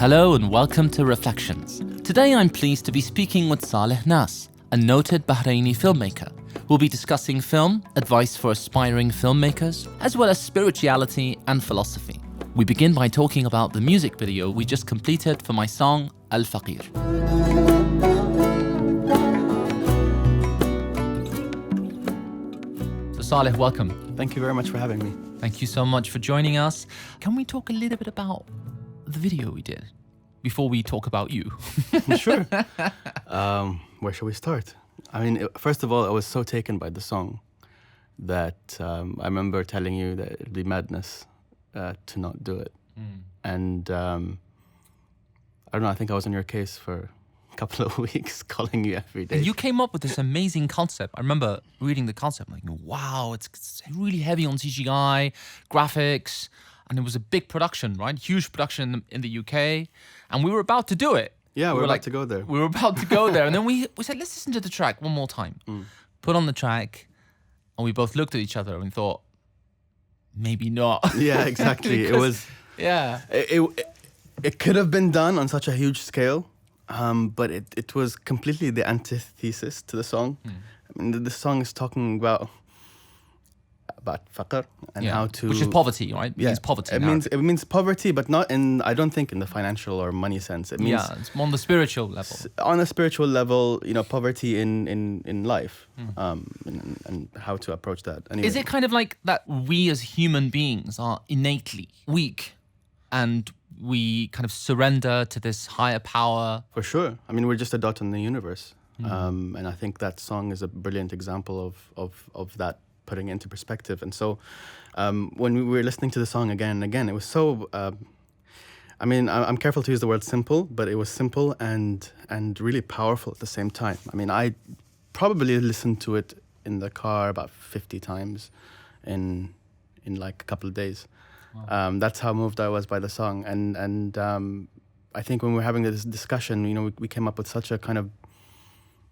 Hello and welcome to Reflections. Today I'm pleased to be speaking with Saleh Nas, a noted Bahraini filmmaker. We'll be discussing film, advice for aspiring filmmakers, as well as spirituality and philosophy. We begin by talking about the music video we just completed for my song Al Faqir. So Saleh, welcome. Thank you very much for having me. Thank you so much for joining us. Can we talk a little bit about the video we did before we talk about you? Sure. Where shall we start? I mean, first of all, I was so taken by the song that I remember telling you that it'd be madness to not do it. And I don't know, I think I was on your case for a couple of weeks, calling you every day. And you came up with this amazing concept. I remember reading the concept, like, wow, it's really heavy on CGI, graphics, and it was a big production, right? Huge production in the UK. And we were about to do it. Yeah, we were like, about to go there. We were about to go there. And then we said, let's listen to the track one more time. Put on the track, and we both looked at each other and thought, maybe not. Yeah, exactly. Because, it was. Yeah. It could have been done on such a huge scale, but it was completely the antithesis to the song. I mean, the song is talking about faqr and how to, which is poverty, right? It means poverty. It means poverty, but not in, I don't think in the financial or money sense. It means it's more on the spiritual level. On a spiritual level, poverty in life, and how to approach that. Anyway. Is it kind of like that we as human beings are innately weak and we kind of surrender to this higher power? For sure. I mean, we're just a dot in the universe. And I think that song is a brilliant example of that, putting it into perspective. And so when we were listening to the song again and again, it was so, I mean, I'm careful to use the word simple, but it was simple and really powerful at the same time. I mean, I probably listened to it in the car about 50 times in like a couple of days. Wow. That's how moved I was by the song. And I think when we were having this discussion, we came up with such a kind of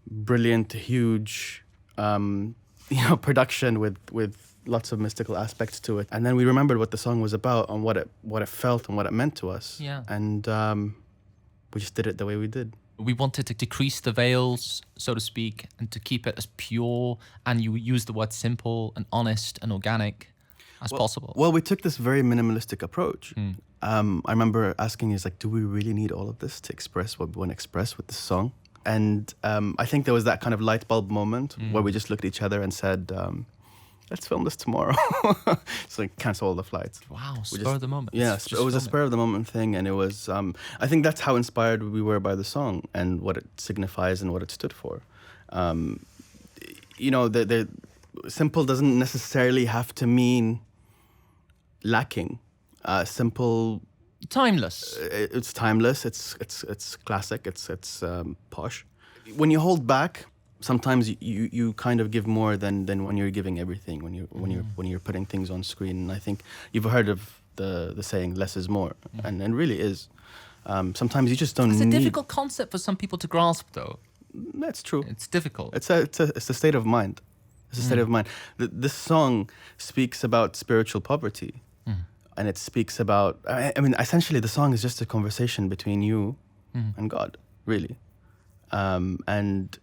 brilliant, huge, production with lots of mystical aspects to it. And then we remembered what the song was about and what it felt and what it meant to us. Yeah. And we just did it the way we did. We wanted to decrease the veils, so to speak, and to keep it as pure, and you use the word simple and honest and organic as possible. Well, we took this very minimalistic approach. I remember asking, is like, do we really need all of this to express what we want to express with this song? And I think there was that kind of light bulb moment where we just looked at each other and said, let's film this tomorrow. So cancel all the flights. Wow, spur of the moment. Yeah, it was a spur of the moment thing. And it was, I think that's how inspired we were by the song and what it signifies and what it stood for. The simple doesn't necessarily have to mean lacking. Simple... Timeless. It's timeless. It's classic. It's posh. When you hold back, sometimes you kind of give more than when you're giving everything. When you're putting things on screen. And I think you've heard of the saying "less is more," and it really is. Sometimes you just don't need. It's a difficult concept for some people to grasp, though. That's true. It's difficult. It's a state of mind. It's a state of mind. This song speaks about spiritual poverty. And it speaks about, I mean, essentially the song is just a conversation between you and God, really. And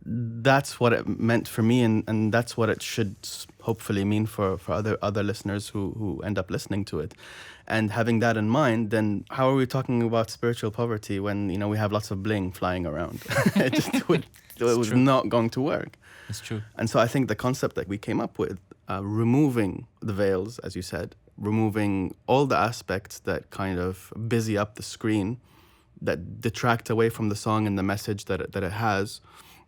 that's what it meant for me, and that's what it should hopefully mean for other listeners who end up listening to it. And having that in mind, then how are we talking about spiritual poverty when, we have lots of bling flying around? It was not going to work. It's true. And so I think the concept that we came up with, removing the veils, as you said, removing all the aspects that kind of busy up the screen, that detract away from the song and the message that it has.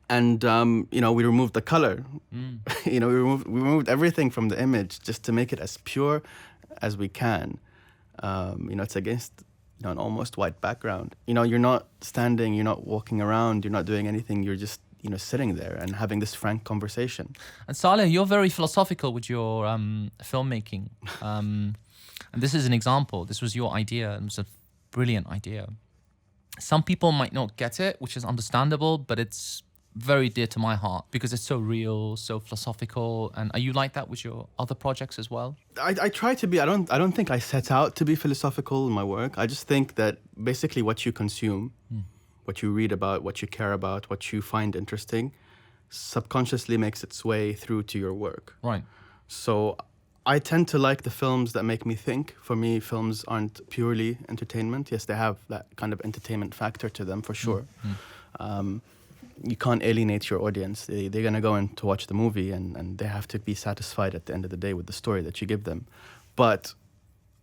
And, we removed the color. We removed everything from the image just to make it as pure as we can. It's against an almost white background. You're not standing, you're not walking around, you're not doing anything, you're just sitting there and having this frank conversation. And Saleh, you're very philosophical with your filmmaking. And this is an example. This was your idea. It was a brilliant idea. Some people might not get it, which is understandable, but it's very dear to my heart because it's so real, so philosophical. And are you like that with your other projects as well? I try to be. I don't think I set out to be philosophical in my work. I just think that basically what you consume, what you read about, what you care about, what you find interesting, subconsciously makes its way through to your work. Right. So I tend to like the films that make me think. For me, films aren't purely entertainment. Yes, they have that kind of entertainment factor to them, for sure. You can't alienate your audience. They're going to go in to watch the movie and they have to be satisfied at the end of the day with the story that you give them. But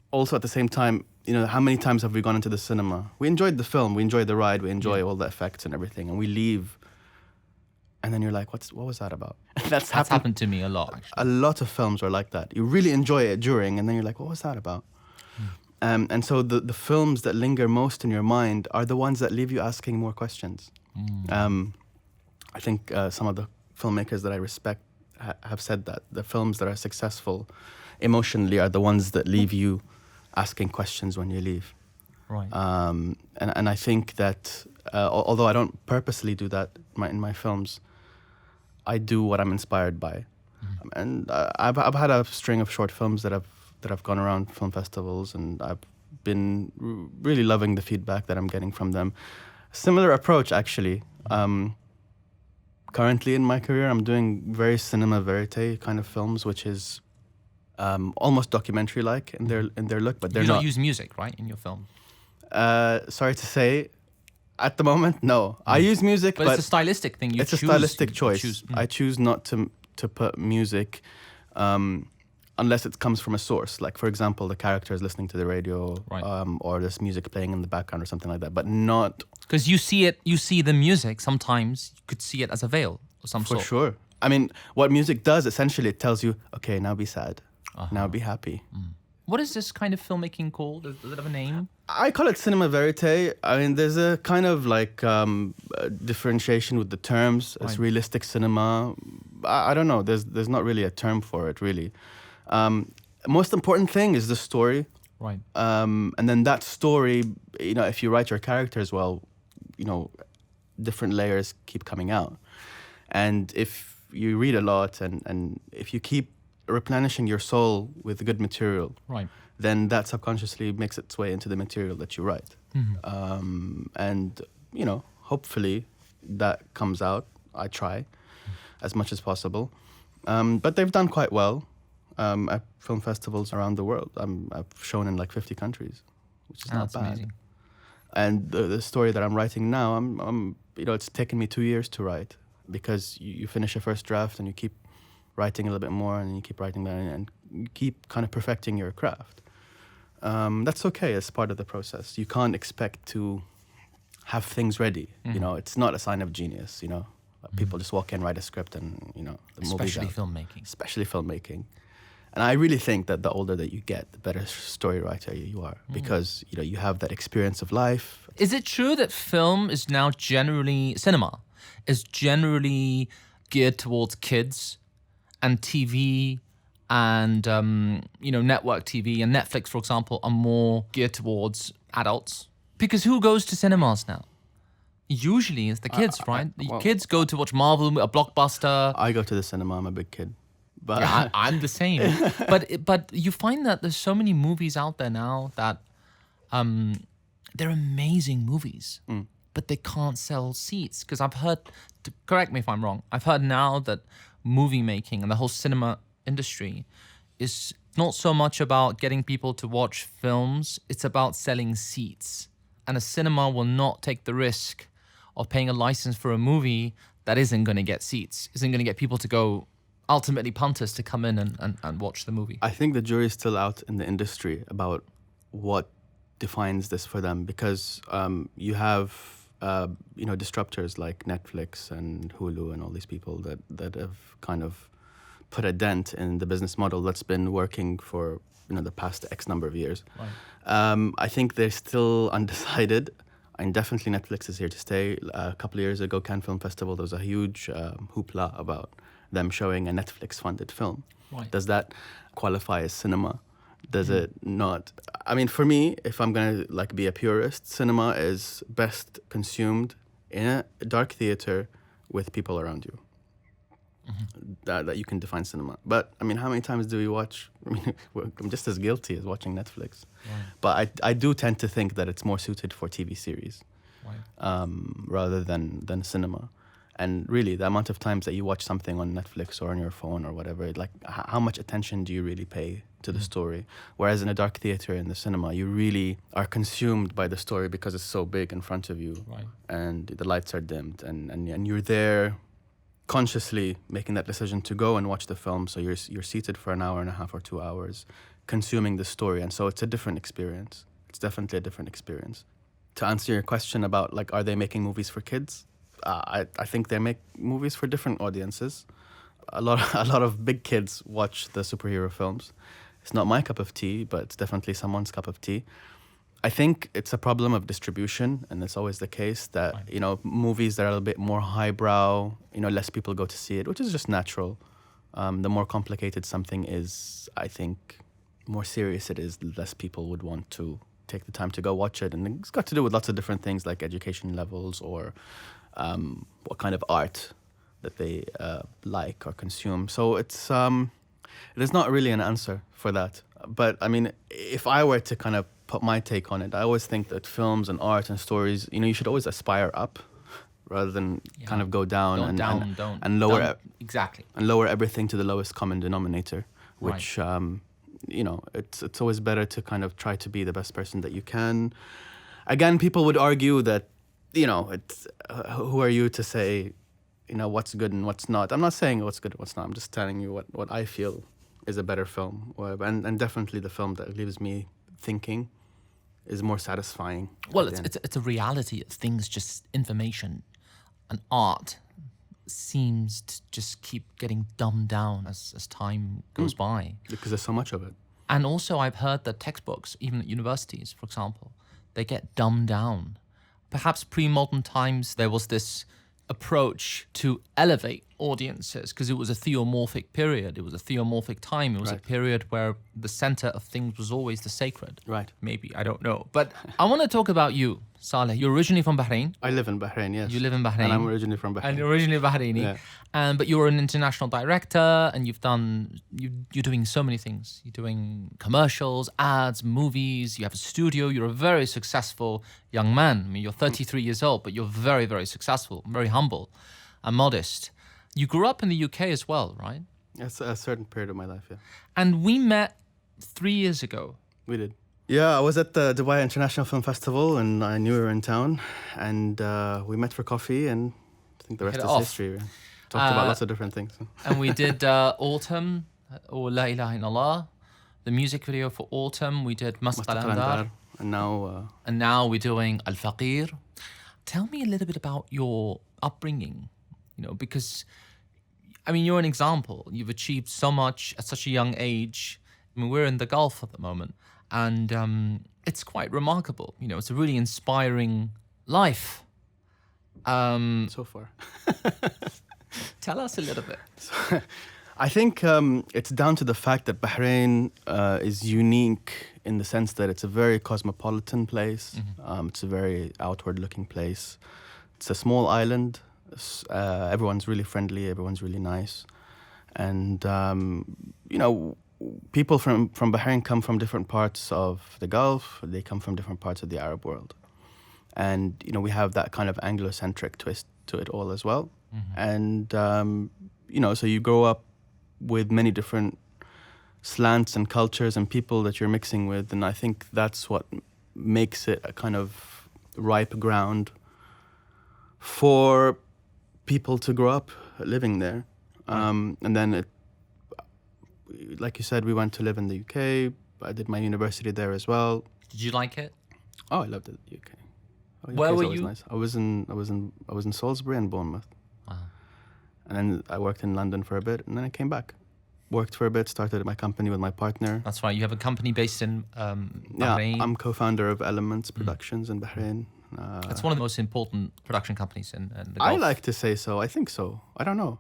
also at the same time, how many times have we gone into the cinema? We enjoyed the film, we enjoyed the ride, we enjoy all the effects and everything, and we leave. And then you're like, what was that about? That's happened to me a lot, actually. A lot of films are like that. You really enjoy it during, and then you're like, what was that about? And so the films that linger most in your mind are the ones that leave you asking more questions. I think some of the filmmakers that I respect have said that the films that are successful emotionally are the ones that leave you asking questions when you leave. Right. And I think that although I don't purposely do that in my films, I do what I'm inspired by. And I've had a string of short films that have gone around film festivals, and I've been really loving the feedback that I'm getting from them. Similar approach, actually. Currently in my career, I'm doing very cinema verite kind of films, which is almost documentary-like in their look, but they're you not. You don't use music, right, in your film? Sorry to say, at the moment, no. I use music, but it's a stylistic thing. It's a stylistic choice. I choose not to put music unless it comes from a source. Like, for example, the character is listening to the radio, right. Or there's music playing in the background or something like that, but not... Because you see the music, sometimes you could see it as a veil of some sort. For sure. I mean, what music does, essentially, it tells you, okay, now be sad. Now be happy. What is this kind of filmmaking called? Does it have a name? I call it cinema verite. I mean, there's a kind of like differentiation with the terms. It's realistic cinema. I don't know. There's not really a term for it, really. Most important thing is the story. Right. And then that story, if you write your characters well, different layers keep coming out. And if you read a lot and if you keep replenishing your soul with good material, right, then that subconsciously makes its way into the material that you write. And, hopefully that comes out. I try as much as possible. But they've done quite well at film festivals around the world. I've shown in like 50 countries, which is not bad. Amazing. And the story that I'm writing now, it's taken me 2 years to write, because you finish a first draft and you keep writing a little bit more, and you keep writing that, and you keep kind of perfecting your craft. That's okay. It's part of the process. You can't expect to have things ready. It's not a sign of genius. People just walk in, write a script, and the movie's out. Especially filmmaking. And I really think that the older that you get, the better story writer you are, because you have that experience of life. Is it true that cinema is generally geared towards kids, and TV and network TV and Netflix, for example, are more geared towards adults? Because who goes to cinemas now? Usually it's the kids, right? Kids go to watch Marvel, a blockbuster. I go to the cinema. I'm a big kid. But yeah, I'm the same. But you find that there's so many movies out there now that they're amazing movies, but they can't sell seats. Because I've heard, correct me if I'm wrong, I've heard now that movie making and the whole cinema industry is not so much about getting people to watch films, it's about selling seats. And a cinema will not take the risk of paying a license for a movie that isn't going to get seats, isn't going to get people to go, ultimately punters to come in and watch the movie. I think the jury's still out in the industry about what defines this for them, because you have disruptors like Netflix and Hulu and all these people that have kind of put a dent in the business model that's been working for the past X number of years. Right. I think they're still undecided. And definitely Netflix is here to stay. A couple of years ago, Cannes Film Festival, there was a huge hoopla about them showing a Netflix-funded film. Right. Does that qualify as cinema? Does it not? I mean, for me, if I'm going to be a purist, cinema is best consumed in a dark theater with people around you. That you can define cinema. But I mean, how many times do we watch? I mean, I'm just as guilty as watching Netflix. Right. But I do tend to think that it's more suited for TV series Right. rather than cinema. And really, the amount of times that you watch something on Netflix or on your phone or whatever, like how much attention do you really pay to the story? Whereas in a dark theater in the cinema, you really are consumed by the story because it's so big in front of you, Right. and the lights are dimmed, and you're there consciously making that decision to go and watch the film. So you're seated for an hour and a half or 2 hours, consuming the story, and so it's a different experience. It's definitely a different experience. To answer your question about like, are they making movies for kids? I think they make movies for different audiences. A lot of big kids watch the superhero films. It's not my cup of tea, but it's definitely someone's cup of tea. I think it's a problem of distribution, and it's always the case that, Right. you know, movies that are a bit more highbrow, you know, less people go to see it, which is just natural. The more complicated something is, I think, more serious it is, the less people would want to take the time to go watch it. And it's got to do with lots of different things like education levels or what kind of art that they like or consume. So it is not really an answer for that. But I mean, if I were to kind of put my take on it, I always think that films and art and stories, you know, you should always aspire up rather than Yeah. kind of go down Don't and down, don't and lower don't- exactly. and lower everything to the lowest common denominator, which you know, it's always better to kind of try to be the best person that you can. Again, people would argue that, you know, it's who are you to say, you know, what's good and what's not. I'm not saying what's good and what's not. I'm just telling you what I feel is a better film, and definitely the film that leaves me thinking is more satisfying. Well, at the end. it's a reality of things. Just information and art seems to just keep getting dumbed down as time goes by. Because there's so much of it. And also, I've heard that textbooks, even at universities, for example, they get dumbed down. Perhaps pre-modern times, there was this approach to elevate audiences because it was a theomorphic period. It was a theomorphic time. It was a Right. period where the center of things was always the sacred. Right. Maybe, I don't know. But I want to talk about you, Saleh. You're originally from Bahrain. I live in Bahrain, yes. You live in Bahrain. And I'm originally from Bahrain. And you're originally Bahraini. Yeah. But you're an international director, and you're doing so many things. You're doing commercials, ads, movies. You have a studio. You're a very successful young man. I mean, you're 33 years old, but you're very, very successful, very humble and modest. You grew up in the UK as well, right? It's a certain period of my life, yeah. And we met 3 years ago. We did. Yeah, I was at the Dubai International Film Festival, and I knew we were in town, and we met for coffee, and I think the rest Hit it is off. history. We talked about lots of different things. And we did Autumn, or La ilaha illallah, the music video for Autumn. We did Masqal Andar. And now, And now we're doing Al Faqir. Tell me a little bit about your upbringing, you know, because, I mean, you're an example. You've achieved so much at such a young age. I mean, we're in the Gulf at the moment, and it's quite remarkable. You know, it's a really inspiring life. so far. Tell us a little bit. I think it's down to the fact that Bahrain is unique in the sense that it's a very cosmopolitan place. It's a very outward-looking place. It's a small island. Everyone's really friendly. Everyone's really nice. And, you know, people from Bahrain come from different parts of the Gulf. They come from different parts of the Arab world. And, you know, we have that kind of Anglo-centric twist to it all as well. And, you know, so you grow up with many different slants and cultures and people that you're mixing with. And I think that's what makes it a kind of ripe ground for people to grow up living there. And then, like you said, we went to live in the UK. I did my university there as well. Did you like it? Oh, I loved it, the UK. Oh, Where UK is were always you? Nice. I was in Salisbury and Bournemouth. Wow. And then I worked in London for a bit, and then I came back. Worked for a bit, started my company with my partner. That's right. You have a company based in Yeah, Bahrain. I'm co-founder of Elements Productions in Bahrain. That's one of the most important production companies in the I Gulf. like to say so. I think so. I don't know.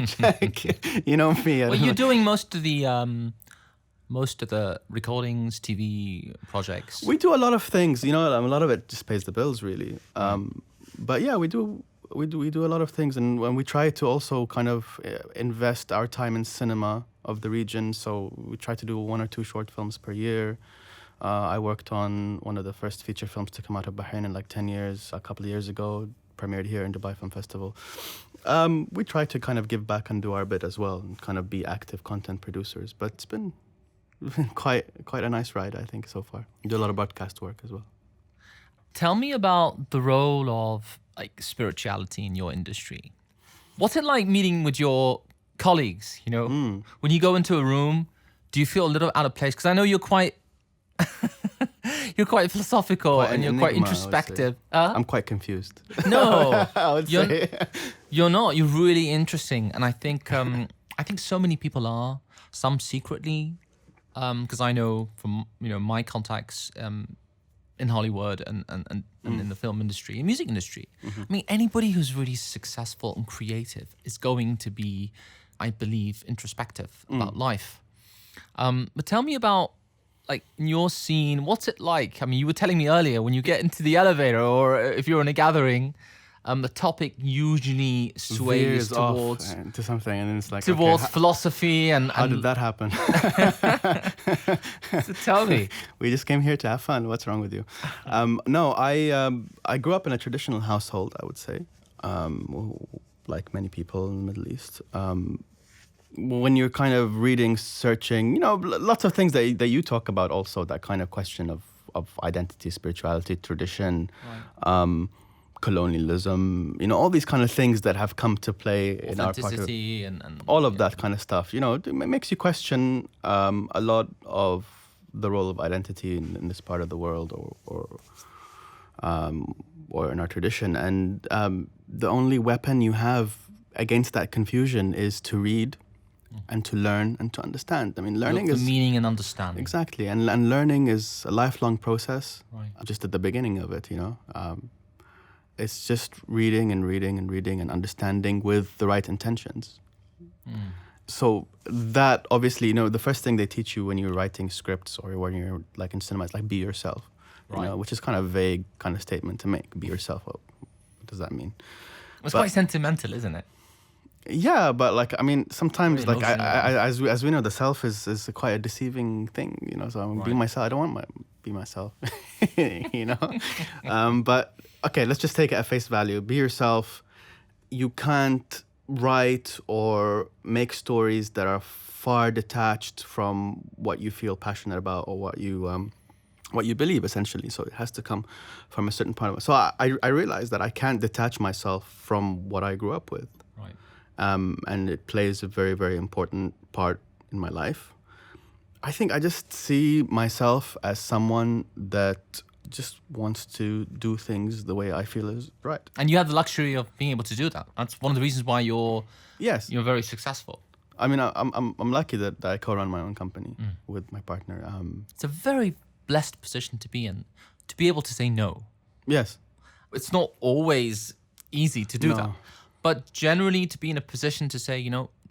Check. You know me. I Well, don't you're know. doing most of the recordings, TV projects. We do a lot of things. You know, a lot of it just pays the bills, really. But yeah, we do we do a lot of things, and when we try to also kind of invest our time in cinema of the region. So we try to do 1 or 2 short films per year. I worked on one of the first feature films to come out of Bahrain in like 10 years, a couple of years ago, premiered here in Dubai Film Festival. We try to kind of give back and do our bit as well, and kind of be active content producers. But it's been quite a nice ride, I think, so far. We do a lot of broadcast work as well. Tell me about the role of like spirituality in your industry. What's it like meeting with your colleagues? You know, when you go into a room, do you feel a little out of place? Because I know you're quite you're quite philosophical, Quite and an you're quite enigma, I would say. introspective. I'm quite confused. No, I would you're, say. you're not. You're really interesting, and I think so many people are. Some secretly, because I know from my contacts in Hollywood and in the film industry and music industry. I mean, anybody who's really successful and creative is going to be, I believe, introspective about life. But tell me about, like, in your scene, what's it like? I mean, you were telling me earlier, when you get into the elevator or if you're in a gathering, the topic usually sways Veers towards off to something, and then it's like, towards okay, philosophy and how did that happen? So tell me. We just came here to have fun. What's wrong with you? No, I grew up in a traditional household, I would say, like many people in the Middle East. When you're kind of reading, searching, lots of things that you talk about also, that kind of question of identity, spirituality, tradition, colonialism, all these kind of things that have come to play in our part of Authenticity and all of that kind of stuff. It makes you question a lot of the role of identity in this part of the world, or in our tradition. And the only weapon you have against that confusion is to read and to learn and to understand. I mean, learning the is meaning and understanding. exactly, and learning is a lifelong process. Right. Just at the beginning of it, it's just reading and reading and reading and understanding with the right intentions. So that, obviously, the first thing they teach you when you're writing scripts or when you're like in cinema is like, be yourself, Right. which is kind of a vague kind of statement to make. Be yourself. What does that mean? It's But- quite sentimental, isn't it? Yeah, but like, I mean, sometimes Very like I, emotional. as we know, the self is quite a deceiving thing, So I'm being Right. myself. I don't want be myself, But okay, let's just take it at face value. Be yourself. You can't write or make stories that are far detached from what you feel passionate about or what you believe, essentially. So it has to come from a certain point of. So I realized that I can't detach myself from what I grew up with. Right. And it plays a very, very important part in my life. I think I just see myself as someone that just wants to do things the way I feel is right. And you have the luxury of being able to do that. That's one of the reasons why you're Yes, very successful. I mean, I'm lucky that I co-run my own company with my partner. It's a very blessed position to be in, to be able to say no. Yes, It's not always easy to do No. that. But generally, to be in a position to say,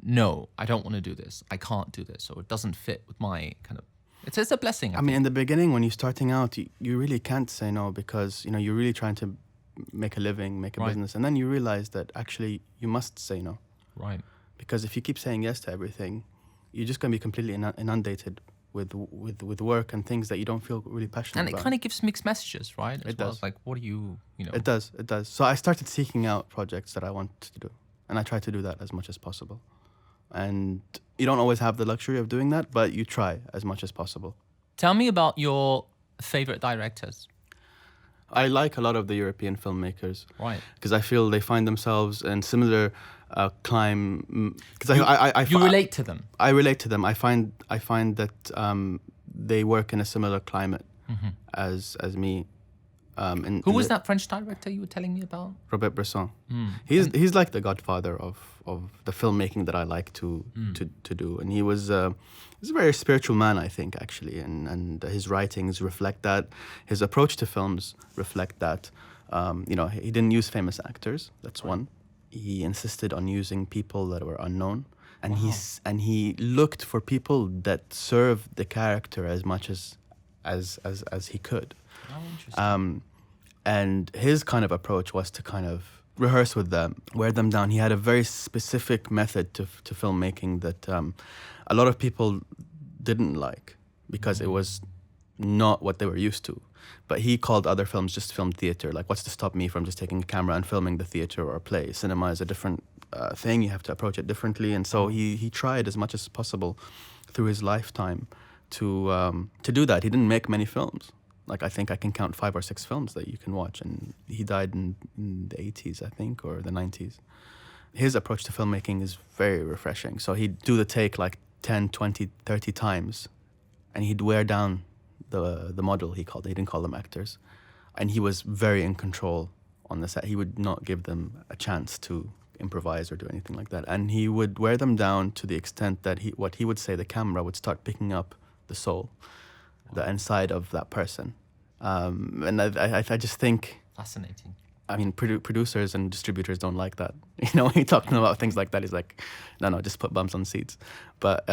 no, I don't want to do this. I can't do this, or it doesn't fit with my kind of. It's a blessing. I mean, in the beginning when you're starting out, you really can't say no because you're really trying to make a living, make a Right. business, and then you realize that actually you must say no. Right. Because if you keep saying yes to everything, you're just going to be completely inundated with work and things that you don't feel really passionate And it about. kind of gives mixed messages, right? As It well. does. It's like, what do you. It does. So I started seeking out projects that I want to do, and I try to do that as much as possible. And you don't always have the luxury of doing that, but you try as much as possible. Tell me about your favorite directors. I like a lot of the European filmmakers. Right. Because I feel they find themselves in similar climb. Because I You relate to them. I relate to them. I find that they work in a similar climate as me. Who was that French director you were telling me about? Robert Bresson. He's like the godfather of the filmmaking that I like to do, and he's a very spiritual man, I think, actually, and his writings reflect that. His approach to films reflect that. He didn't use famous actors. That's one. He insisted on using people that were unknown, and he looked for people that served the character as much as he could. Oh, interesting. And his kind of approach was to kind of rehearse with them, wear them down. He had a very specific method to filmmaking that a lot of people didn't like because it was not what they were used to. But he called other films just film theater. Like, what's to stop me from just taking a camera and filming the theater or a play? Cinema is a different thing. You have to approach it differently. And so he tried as much as possible through his lifetime to do that. He didn't make many films. Like, I think I can count 5 or 6 films that you can watch. And he died in the 80s, I think, or the 90s. His approach to filmmaking is very refreshing. So he'd do the take like 10, 20, 30 times. And he'd wear down the model, he called it. He didn't call them actors. And he was very in control on the set. He would not give them a chance to improvise or do anything like that. And he would wear them down to the extent that what he would say, the camera would start picking up the soul, the inside of that person. And I just think... Fascinating. I mean, producers and distributors don't like that. You know, when you're talking about things like that, he's like, no, just put bums on seats. But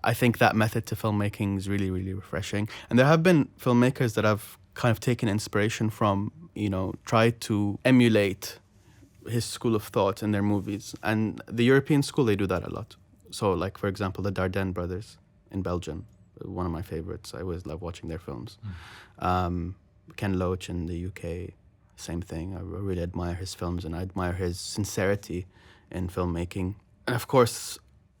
I think that method to filmmaking is really, really refreshing. And there have been filmmakers that I've kind of taken inspiration from, you know, tried to emulate his school of thought in their movies. And the European school, they do that a lot. So, like, for example, the Dardenne brothers in Belgium, one of my favorites. I always love watching their films. Ken Loach in the UK, same thing. I really admire his films, and I admire his sincerity in filmmaking. And of course,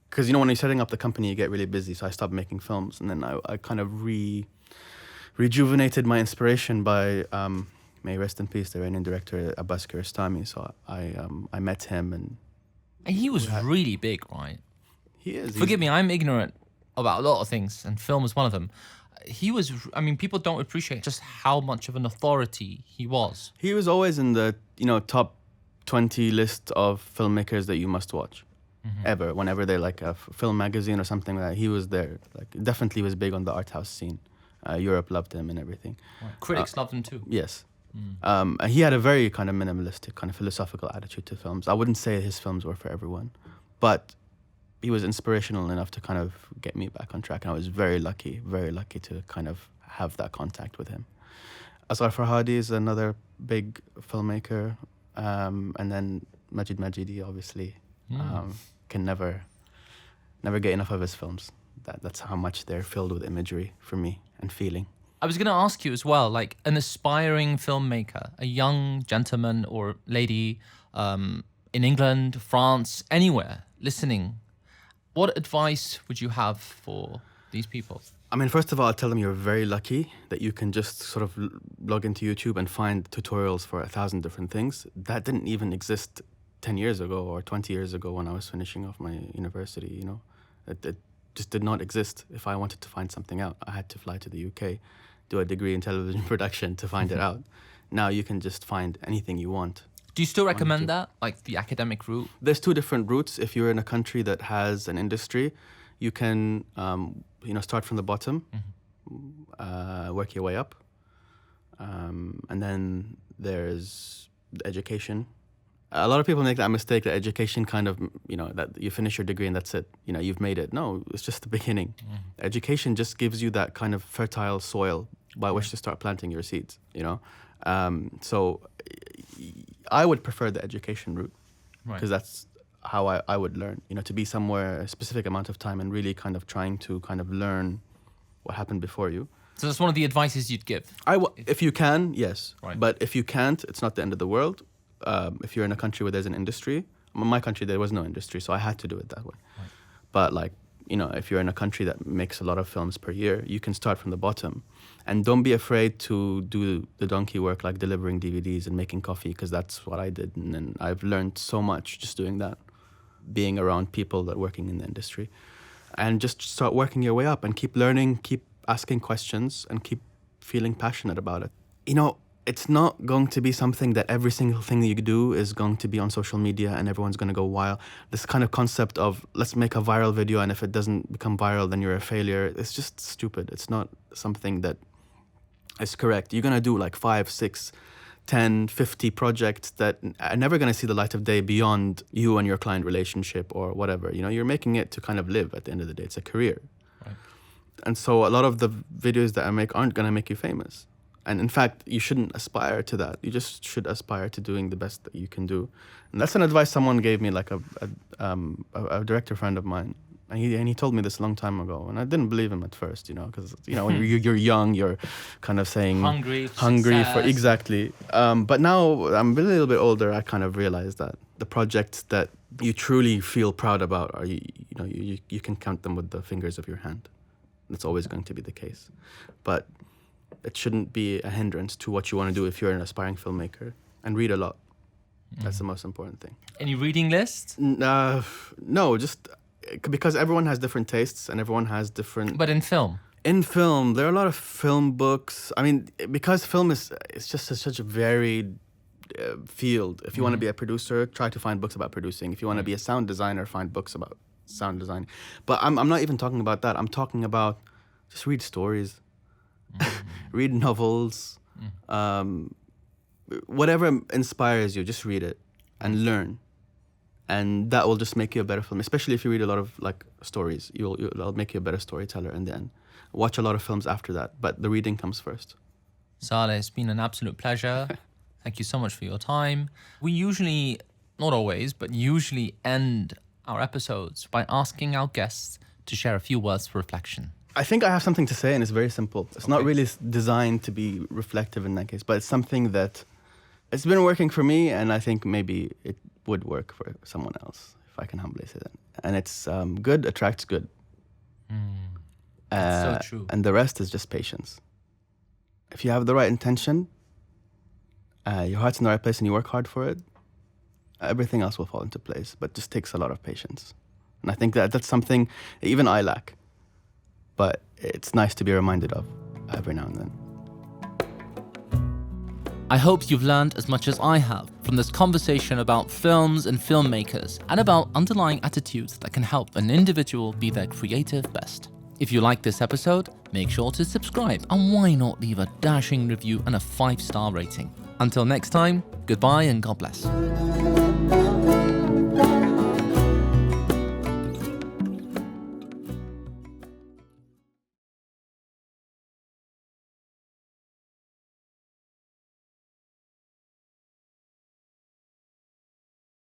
because, you know, when you're setting up the company, you get really busy. So I stopped making films, and then I kind of rejuvenated my inspiration by, may he rest in peace, the Iranian director Abbas Kiarostami. So I met him, and he was really big, right? He is. Forgive me, I'm ignorant about a lot of things, and film is one of them. He was, I mean, people don't appreciate just how much of an authority he was. He was always in the, you know, top 20 list of filmmakers that you must watch. Ever. Whenever they're like a film magazine or something like that, he was there. Like, definitely was big on the art house scene. Europe loved him and everything. Right. Critics loved him too. Yes. He had a very kind of minimalistic, kind of philosophical attitude to films. I wouldn't say his films were for everyone, but he was inspirational enough to kind of get me back on track. And I was very lucky to kind of have that contact with him. Asghar Farhadi is another big filmmaker. And then Majid Majidi, obviously. Can never get enough of his films. That's how much they're filled with imagery for me and feeling. I was going to ask you as well, like an aspiring filmmaker, a young gentleman or lady in England, France, anywhere listening, what advice would you have for these people? I mean, first of all, I'll tell them you're very lucky that you can just sort of log into YouTube and find tutorials for 1,000 different things. That didn't even exist 10 years ago or 20 years ago when I was finishing off my university, you know. It just did not exist. If I wanted to find something out, I had to fly to the UK, do a degree in television production to find it out. Now you can just find anything you want. Do you still recommend that, like the academic route? There's 2 different routes. If you're in a country that has an industry, you can start from the bottom, work your way up. And then there's the education. A lot of people make that mistake, that education kind of, you know, that you finish your degree and that's it. You know, you've made it. No, it's just the beginning. Education just gives you that kind of fertile soil by which to start planting your seeds, you know. So I would prefer the education route because that's how I would learn, you know, to be somewhere a specific amount of time and really kind of trying to kind of learn what happened before you. So that's one of the advices you'd give? If you can, yes. Right. But if you can't, it's not the end of the world. If you're in a country where there's an industry, in my country there was no industry, so I had to do it that way. Right. But like, you know, if you're in a country that makes a lot of films per year, you can start from the bottom. And don't be afraid to do the donkey work, like delivering DVDs and making coffee, because that's what I did. And then I've learned so much just doing that, being around people that are working in the industry. And just start working your way up and keep learning, keep asking questions, and keep feeling passionate about it. You know, it's not going to be something that every single thing that you do is going to be on social media and everyone's going to go wild. This kind of concept of let's make a viral video and if it doesn't become viral, then you're a failure. It's just stupid. It's not something that is correct. You're going to do like 5, 6, 10, 50 projects that are never going to see the light of day beyond you and your client relationship or whatever. You know, you're making it to kind of live at the end of the day. It's a career. Right. And so a lot of the videos that I make aren't going to make you famous. And in fact, you shouldn't aspire to that. You just should aspire to doing the best that you can do. And that's an advice someone gave me, like a director friend of mine. And he told me this a long time ago. And I didn't believe him at first, because, when you're young, you're kind of saying... Hungry for... Exactly. But now I'm a little bit older, I kind of realized that the projects that you truly feel proud about are, you can count them with the fingers of your hand. That's always going to be the case. But it shouldn't be a hindrance to what you want to do if you're an aspiring filmmaker. And read a lot. That's the most important thing. Any reading lists? No, just because everyone has different tastes and everyone has different... But in film? In film, there are a lot of film books. I mean, because film is just such a varied field. If you want to be a producer, try to find books about producing. If you want to be a sound designer, find books about sound design. But I'm not even talking about that. I'm talking about just read stories. Read novels, whatever inspires you, just read it and learn, and that will just make you a better film. Especially if you read a lot of stories, it'll make you a better storyteller in the end. Watch a lot of films after that, but the reading comes first. Saleh, it's been an absolute pleasure. Thank you so much for your time. We usually, not always, but usually end our episodes by asking our guests to share a few words for reflection. I think I have something to say, and it's very simple. It's not really designed to be reflective in that case, but it's something that it's been working for me, and I think maybe it would work for someone else, if I can humbly say that. And it's good attracts good. That's so true. And the rest is just patience. If you have the right intention, your heart's in the right place, and you work hard for it, everything else will fall into place, but it just takes a lot of patience. And I think that's something even I lack. But it's nice to be reminded of every now and then. I hope you've learned as much as I have from this conversation about films and filmmakers and about underlying attitudes that can help an individual be their creative best. If you like this episode, make sure to subscribe, and why not leave a dashing review and a 5-star rating. Until next time, goodbye and God bless.